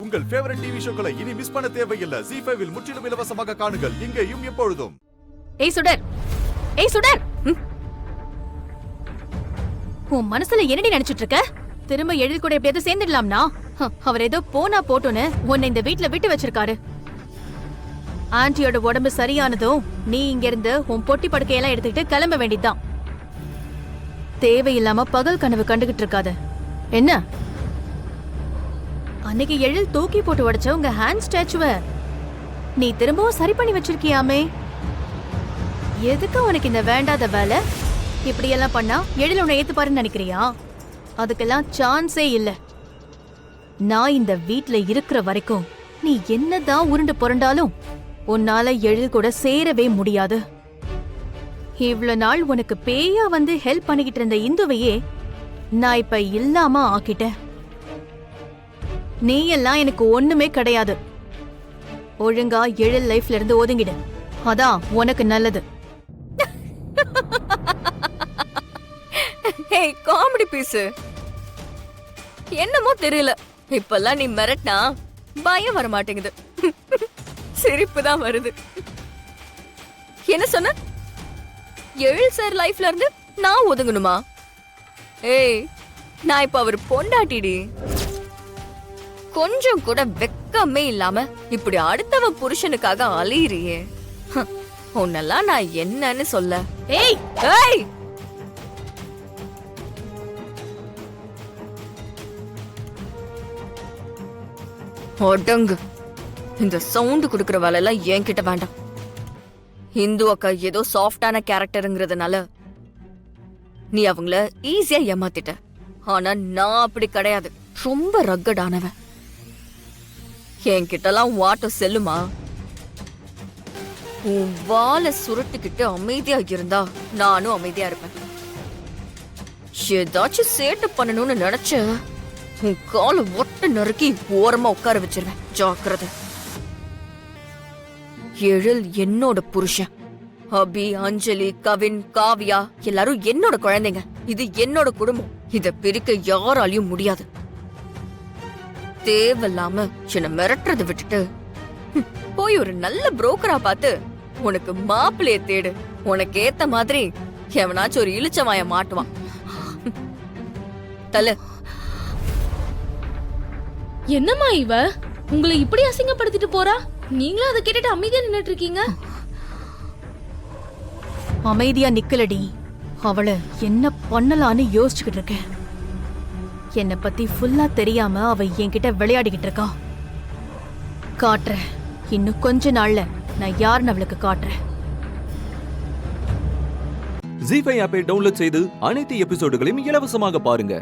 உங்கள் favourite TV ஷோக்களை இனி miss பண்ண தேவையில்லை. ZEE5 இல் முற்றிலும் இலவசமாக காணுங்கள். இங்கேயும் எப்பொழுதும். ஏய் சுடர், ஏய் சுடர், உன் மனசுல என்னடி நினைச்சிட்டு இருக்க? திரும்ப எழில் கூட எப்படியாவது சேர்ந்துடலாம்னா? அவர் ஏதோ போனா போட்டோன்னு உன்னை இந்த வீட்டுல விட்டு வச்சிருக்காரு. ஆன்ட்டியோட உடம்பு சரியானதும் நீ இங்க இருந்து உன் பொட்டி படுக்கையெல்லாம் எடுத்துக்கிட்டு கிளம்ப வேண்டியதுதான். தேவையில்லாம பகல் கனவு கண்டுகிட்டு இருக்காத என்ன? அன்னைக்கு எழில் தூக்கி போட்டு உடைச்ச உங்க ஹேண்ட் ஸ்டாச்சுவ நீ திரும்பவும் சரி பண்ணி வச்சிருக்கியாமே? எதுக்கு உனக்கு இந்த வேண்டாத வேலை? இப்படி எல்லாம் பண்ணா எழில் உன்னை ஏத்துப்பாருன்னு நினைக்கிறியா? அதுக்கெல்லாம் சான்ஸே இல்ல. நான் இந்த வீட்ல இருக்கிற வரைக்கும் நீ என்னதான் உருண்டு புரண்டாலும் உன்னால எழில் கூட சேரவே முடியாது. இவ்வளவு நாள் உனக்கு பேயா வந்து ஹெல்ப் பண்ணிக்கிட்டு இருந்த இந்துவையே நான் இப்ப இல்லாம ஆக்கிட்டேன். நீ எல்லாம் எனக்கு ஒண்ணுமே கிடையாது. ஒழுங்கா எழில் லைஃப்ல இருந்து ஒதுங்கிடு. அதான் உனக்கு நல்லது. காமெடி பீஸ் என்னமோ தெரியல, இப்பெல்லாம் நீ மிரட்டினா பயம் வர மாட்டேங்குது, சிரிப்பு தான் வருது. என்ன சொன்ன? எழில் சார் லைஃப்ல இருந்து நான் ஒதுங்கணுமா? ஏய், நான் இப்ப அவர் பொண்டாட்டிடி. கொஞ்சம் கூட வெக்கமே இல்லாம இப்படி அடுத்தவ புருஷனுக்காக அலையிறியே, உன்னெல்லாம் நான் என்னன்னு சொல்ல? ஏய் ஏய், ஒடங்கு. இந்த சவுண்ட் குடுக்கற வேலை எல்லாம் என்கிட்ட வேண்டாம். இந்து அக்கா ஏதோ சாஃப்டான கேரக்டருங்கிறதுனால நீ அவங்கள ஈஸியா ஏமாத்திட்ட. ஆனா நான் அப்படி கிடையாது, ரொம்ப ரக்கடானவன். என்கிட்டலாம் வாட்டம் செல்லுமா? உன் வாழை சுருட்டுக்கிட்டு அமைதியா இருந்தா நானும் அமைதியா இருப்பேன். ஏதாச்சும் சேட்டை பண்ணணும்னு நினைச்ச உன் காலை ஒட்ட நறுக்கி ஓரமா உட்கார வச்சிருவேன். ஜாக்கிரதை. எழில் என்னோட புருஷன். அபி, அஞ்சலி, கவின், காவியா எல்லாரும் என்னோட குழந்தைங்க. இது என்னோட குடும்பம். இத பிரிக்க யாராலையும் முடியாது. தேவையில்லாம என்ன மிரட்டுறதை விட்டுட்டு போய் ஒரு நல்ல புரோக்கரா பார்த்து உனக்கு மாப்பிள்ளைய தேடு. உனக்கு ஏத்த மாதிரி எவனாச்சும் ஒரு இளிச்சவாய மாட்டுவான். தல. என்னம்மா இவ உங்களை இப்படி அசிங்கப்படுத்திட்டு போறா? நீங்களும் அதை கேட்டுட்டு அமைதியா நின்னுட்டு இருக்கீங்க. அமைதியா நிக்கலடி, அவளை என்ன பண்ணலான்னு யோசிச்சுக்கிட்டு இருக்கேன். என்னை பத்தி ஃபுல்லா தெரியாம அவ என்கிட்ட விளையாடிக்கிட்டு இருக்கா. காட்டுறேன், இன்னும் கொஞ்ச நாள்ல நான் யாருன்னு அவளுக்கு காட்டுறேன். ZEE5 ஆப்பை டவுன்லோட் செய்து அனைத்து எபிசோடுகளையும் இலவசமாக பாருங்க.